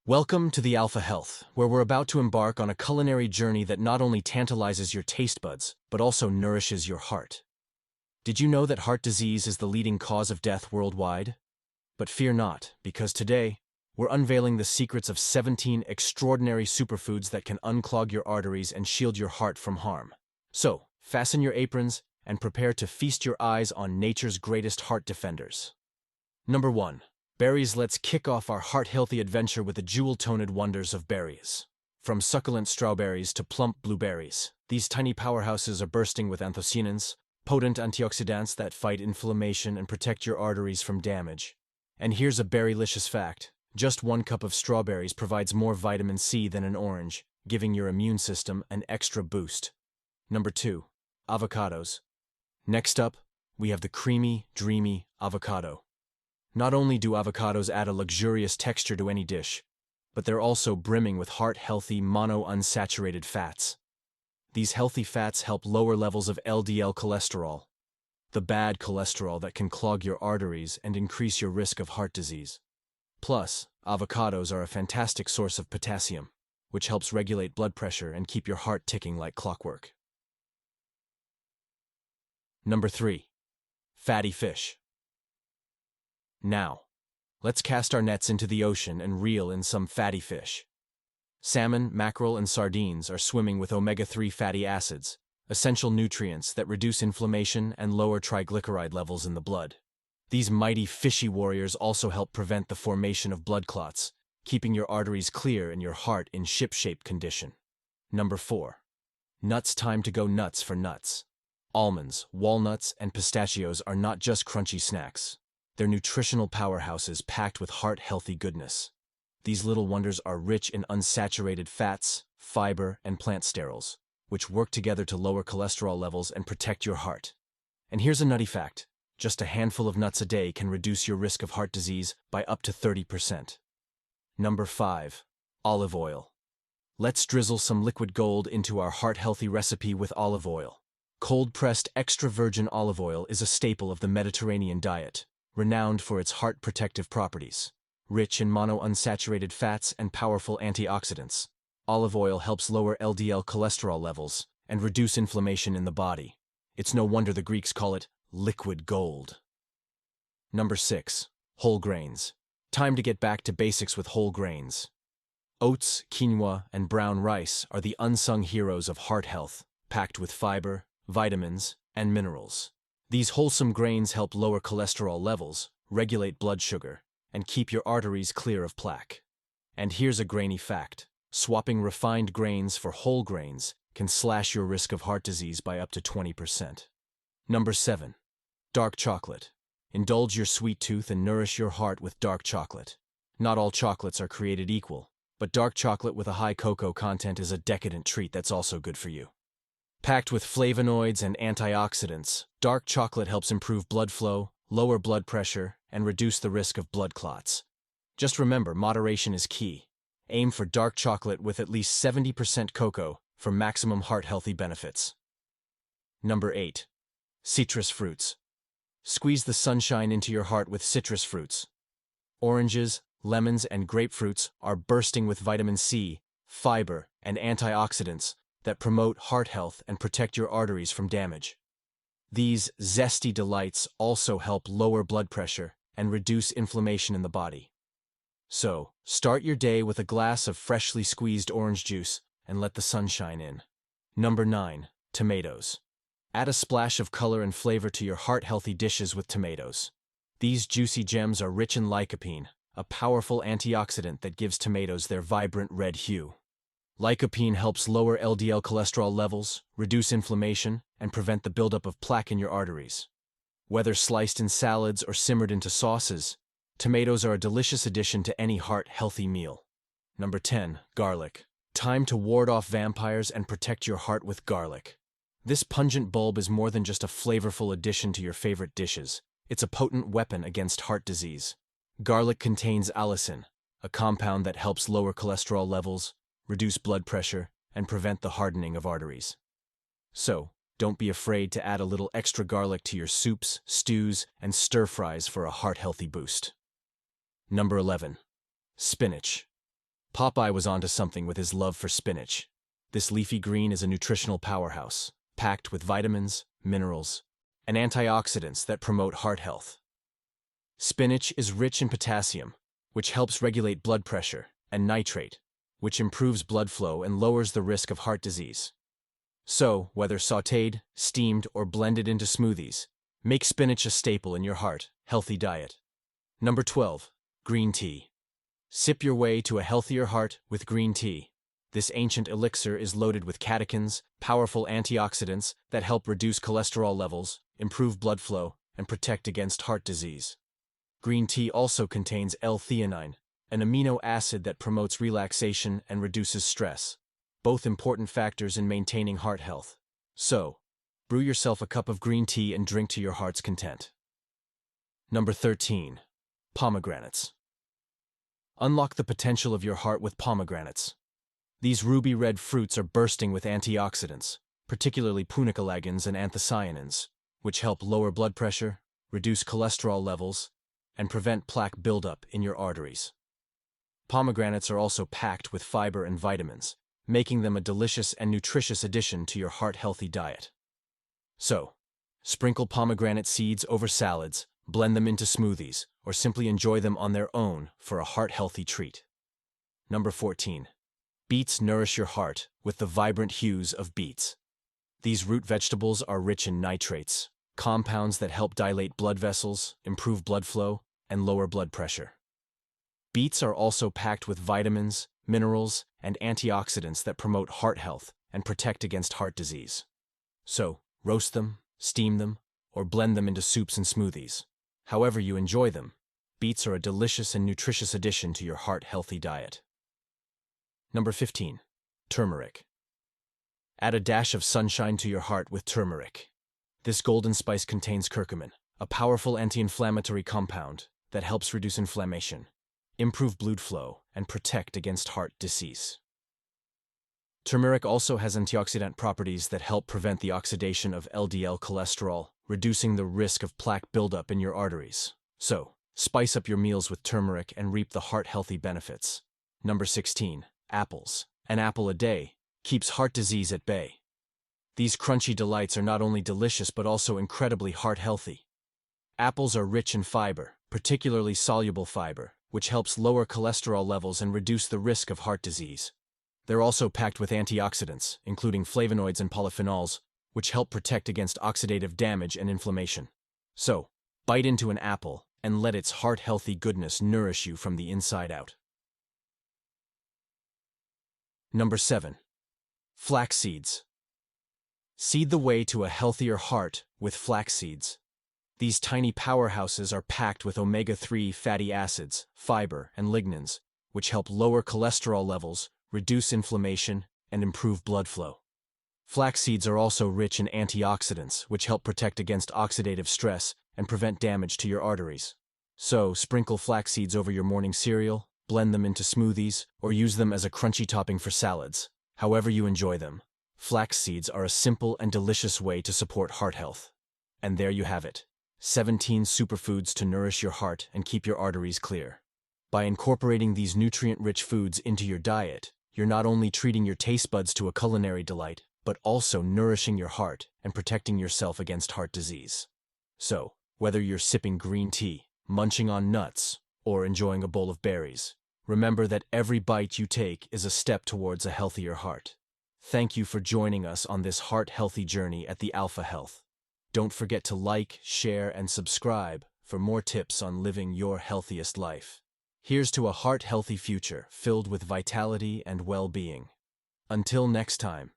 Welcome to the Alpha Health, where we're about to embark on a culinary journey that not only tantalizes your taste buds, but also nourishes your heart. Did you know that heart disease is the leading cause of death worldwide? But fear not, because today, we're unveiling the secrets of 17 extraordinary superfoods that can unclog your arteries and shield your heart from harm. So, fasten your aprons and prepare to feast your eyes on nature's greatest heart defenders. Number 1. Berries. Let's kick off our heart-healthy adventure with the jewel-toned wonders of berries. From succulent strawberries to plump blueberries, these tiny powerhouses are bursting with anthocyanins, potent antioxidants that fight inflammation and protect your arteries from damage. And here's a berrylicious fact. Just 1 cup of strawberries provides more vitamin C than an orange, giving your immune system an extra boost. Number 2. Avocados. Next up, we have the creamy, dreamy avocado. Not only do avocados add a luxurious texture to any dish, but they're also brimming with heart-healthy monounsaturated fats. These healthy fats help lower levels of LDL cholesterol, the bad cholesterol that can clog your arteries and increase your risk of heart disease. Plus, avocados are a fantastic source of potassium, which helps regulate blood pressure and keep your heart ticking like clockwork. Number 3. Fatty fish. Now, let's cast our nets into the ocean and reel in some fatty fish. Salmon, mackerel, and sardines are swimming with omega-3 fatty acids, essential nutrients that reduce inflammation and lower triglyceride levels in the blood. These mighty fishy warriors also help prevent the formation of blood clots, keeping your arteries clear and your heart in ship-shape condition. Number 4. Nuts. Time to go nuts for nuts. Almonds, walnuts, and pistachios are not just crunchy snacks. They're nutritional powerhouses packed with heart-healthy goodness. These little wonders are rich in unsaturated fats, fiber, and plant sterols, which work together to lower cholesterol levels and protect your heart. And here's a nutty fact. Just a handful of nuts a day can reduce your risk of heart disease by up to 30%. Number 5. Olive oil. Let's drizzle some liquid gold into our heart-healthy recipe with olive oil. Cold-pressed extra virgin olive oil is a staple of the Mediterranean diet, renowned for its heart-protective properties. Rich in monounsaturated fats and powerful antioxidants, olive oil helps lower LDL cholesterol levels and reduce inflammation in the body. It's no wonder the Greeks call it liquid gold. Number 6. Whole grains. Time to get back to basics with whole grains. Oats, quinoa, and brown rice are the unsung heroes of heart health, packed with fiber, vitamins, and minerals. These wholesome grains help lower cholesterol levels, regulate blood sugar, and keep your arteries clear of plaque. And here's a grainy fact. Swapping refined grains for whole grains can slash your risk of heart disease by up to 20%. Number 7. Dark chocolate. Indulge your sweet tooth and nourish your heart with dark chocolate. Not all chocolates are created equal, but dark chocolate with a high cocoa content is a decadent treat that's also good for you. Packed with flavonoids and antioxidants, dark chocolate helps improve blood flow, lower blood pressure, and reduce the risk of blood clots. Just remember, moderation is key. Aim for dark chocolate with at least 70% cocoa for maximum heart-healthy benefits. Number 8. Citrus fruits. Squeeze the sunshine into your heart with citrus fruits. Oranges, lemons, and grapefruits are bursting with vitamin C, fiber, and antioxidants that promote heart health and protect your arteries from damage. These zesty delights also help lower blood pressure and reduce inflammation in the body. So, start your day with a glass of freshly squeezed orange juice and let the sunshine in. Number 9. Tomatoes. Add a splash of color and flavor to your heart-healthy dishes with tomatoes. These juicy gems are rich in lycopene, a powerful antioxidant that gives tomatoes their vibrant red hue. Lycopene helps lower LDL cholesterol levels, reduce inflammation, and prevent the buildup of plaque in your arteries. Whether sliced in salads or simmered into sauces, tomatoes are a delicious addition to any heart-healthy meal. Number 10. Garlic. Time to ward off vampires and protect your heart with garlic. This pungent bulb is more than just a flavorful addition to your favorite dishes. It's a potent weapon against heart disease. Garlic contains allicin, a compound that helps lower cholesterol levels, reduce blood pressure, and prevent the hardening of arteries. So, don't be afraid to add a little extra garlic to your soups, stews, and stir-fries for a heart-healthy boost. Number 11. Spinach. Popeye was onto something with his love for spinach. This leafy green is a nutritional powerhouse, packed with vitamins, minerals, and antioxidants that promote heart health. Spinach is rich in potassium, which helps regulate blood pressure, and nitrate, which improves blood flow and lowers the risk of heart disease. So, whether sautéed, steamed, or blended into smoothies, make spinach a staple in your healthy diet. Number 12. Green tea. Sip your way to a healthier heart with green tea. This ancient elixir is loaded with catechins, powerful antioxidants that help reduce cholesterol levels, improve blood flow, and protect against heart disease. Green tea also contains L-theanine, an amino acid that promotes relaxation and reduces stress, both important factors in maintaining heart health. So, brew yourself a cup of green tea and drink to your heart's content. Number 13. Pomegranates. Unlock the potential of your heart with pomegranates. These ruby red fruits are bursting with antioxidants, particularly punicalagins and anthocyanins, which help lower blood pressure, reduce cholesterol levels, and prevent plaque buildup in your arteries. Pomegranates are also packed with fiber and vitamins, making them a delicious and nutritious addition to your heart-healthy diet. So, sprinkle pomegranate seeds over salads, blend them into smoothies, or simply enjoy them on their own for a heart-healthy treat. Number 14. Beets nourish your heart with the vibrant hues of beets. These root vegetables are rich in nitrates, compounds that help dilate blood vessels, improve blood flow, and lower blood pressure. Beets are also packed with vitamins, minerals, and antioxidants that promote heart health and protect against heart disease. So, roast them, steam them, or blend them into soups and smoothies. However you enjoy them, beets are a delicious and nutritious addition to your heart-healthy diet. Number 15. Turmeric. Add a dash of sunshine to your heart with turmeric. This golden spice contains curcumin, a powerful anti-inflammatory compound that helps reduce inflammation, improve blood flow, and protect against heart disease. Turmeric also has antioxidant properties that help prevent the oxidation of LDL cholesterol, reducing the risk of plaque buildup in your arteries. So, spice up your meals with turmeric and reap the heart-healthy benefits. Number 16. Apples. An apple a day keeps heart disease at bay. These crunchy delights are not only delicious but also incredibly heart-healthy. Apples are rich in fiber, particularly soluble fiber, which helps lower cholesterol levels and reduce the risk of heart disease. They're also packed with antioxidants, including flavonoids and polyphenols, which help protect against oxidative damage and inflammation. So, bite into an apple and let its heart-healthy goodness nourish you from the inside out. Number 7. Flax seeds. Seed the way to a healthier heart with flax seeds. These tiny powerhouses are packed with omega-3 fatty acids, fiber, and lignans, which help lower cholesterol levels, reduce inflammation, and improve blood flow. Flax seeds are also rich in antioxidants, which help protect against oxidative stress and prevent damage to your arteries. So, sprinkle flax seeds over your morning cereal, blend them into smoothies, or use them as a crunchy topping for salads. However you enjoy them, flax seeds are a simple and delicious way to support heart health. And there you have it. 17 superfoods to nourish your heart and keep your arteries clear. By incorporating these nutrient-rich foods into your diet, you're not only treating your taste buds to a culinary delight, but also nourishing your heart and protecting yourself against heart disease. So, whether you're sipping green tea, munching on nuts, or enjoying a bowl of berries, remember that every bite you take is a step towards a healthier heart. Thank you for joining us on this heart-healthy journey at the Alpha Health. Don't forget to like, share, and subscribe for more tips on living your healthiest life. Here's to a heart-healthy future filled with vitality and well-being. Until next time.